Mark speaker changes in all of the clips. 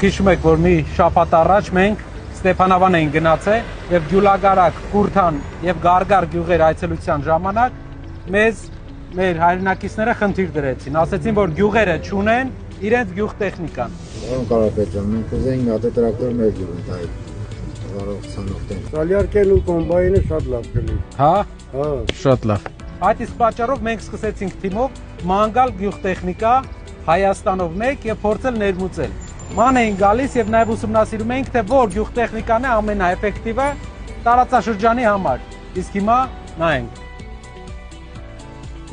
Speaker 1: Հիշում եք, որ մի շաբաթ առաջ մենք Ստեփանավան էին գնացել եւ Գյուլագարակ, Կուրթան եւ Գարգար գյուղեր այցելության ժամանակ մեզ մեր հայրենակիցները խնդիր դրեցին, ասեցին, որ գյուղերը չունեն իրենց գյուղ տեխնիկան։
Speaker 2: Պարոն Կարապետյան, մենք ուզեինք հատե տրակտոր մեր գյուղում տալ վարողության օգտեն։
Speaker 3: Սալյարկելու կոմբայնը շատ լավ կլինի։
Speaker 1: Հա։
Speaker 3: Հա։
Speaker 1: Շատ լավ։ Այդ իսկ պատճառով մենք սկսեցինք թիմով մանգալ գյուղ տեխնիկա Հայաստանով մեկ եւ փորձել ներմուծել։ Ման էին գալիս եւ նաեւ ուսումնասիրում էինք, թե որ գյուղ տեխնիկան է ամենաէֆեկտիվը տարածաշրջանի համար։ Իսկ հիմա նայենք։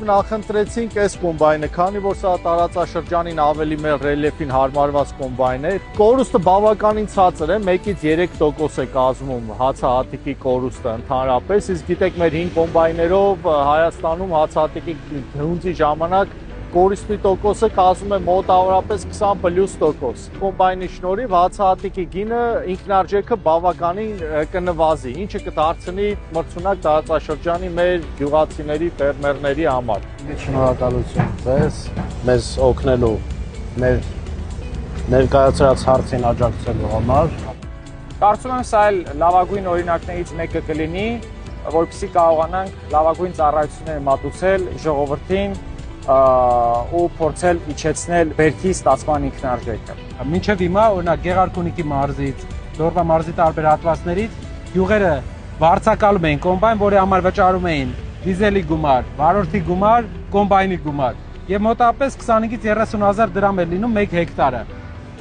Speaker 4: Նախընտրեցինք այս կոմբայնը, քանի որ սա տարածաշրջանին ավելի մեր ռելիեֆին հարմարված կոմբայն է։ Կորուստը բավականին ցածր է, 1-ից 3% է կազմում հացահատիկի կորուստը ընդհանրապես, իսկ գիտեք մեր 5 կոմբայներով Հայաստանում հացահատիկի հունձի ժամանակ կորուստի տոկոսը կազմում է մոտավորապես 20+%։ Կոմբայնի շնորհիվ հացահատիկի գինը ինքնարժեքը բավականին կնվազի, ինչը կդարձնի մրցունակ տարածաշրջանի մեր գյուղացիների, ֆերմերների համար։
Speaker 5: Շնորհակալություն ձեզ, մեզ օգնելու, մեր ներկայացրած հարցին աջակցելու համար։
Speaker 6: Կարծում եմ սա էլ լավագույն օրինակներից մեկը կլինի, որպեսզի կարողանանք լավագույն ծառայություններ մատուցել ժողովրդին ու փորձել իջեցնել բերքի ստացման ինքնարժեքը։
Speaker 1: Մինչև հիմա, օրինակ Գեղարքունիքի մարզից, Դորվա մարզի տարբեր հատվածներից գյուղերը վարձակալում էին կոմբայն, որի համար վճարում էին դիզելի գումար, վարորդի գումար, կոմբայնի գումար։ Եվ մոտավորապես 25-ից 30,000 դրամ էր լինում 1 հեկտարը։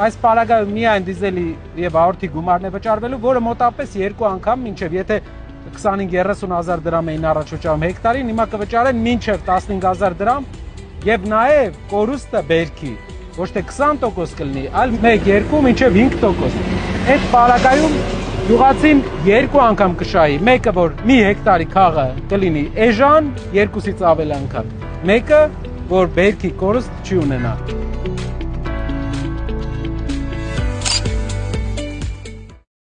Speaker 1: Այս պարագայում միայն դիզելի եւ վարորդի գումարն է վճարվելու, որը մոտավորապես 2 անգամ, մինչև եթե 25-30,000 դրամ էին առաջ վճարում հեկտարին, հիմա կվճարեն մինչև 15,000 դրամ եւ նաեւ կորուստը բերքի ոչ թե 20% կլինի, այլ 1-2 մինչև 5%։ Այդ պարագայում գյուղացին 2 անգամ կշահի, մեկը որ մի հեկտարի քաղը կլինի էժան, 2-ից ավել անգամ, մեկը որ բերքի կորուստ չի ունենա։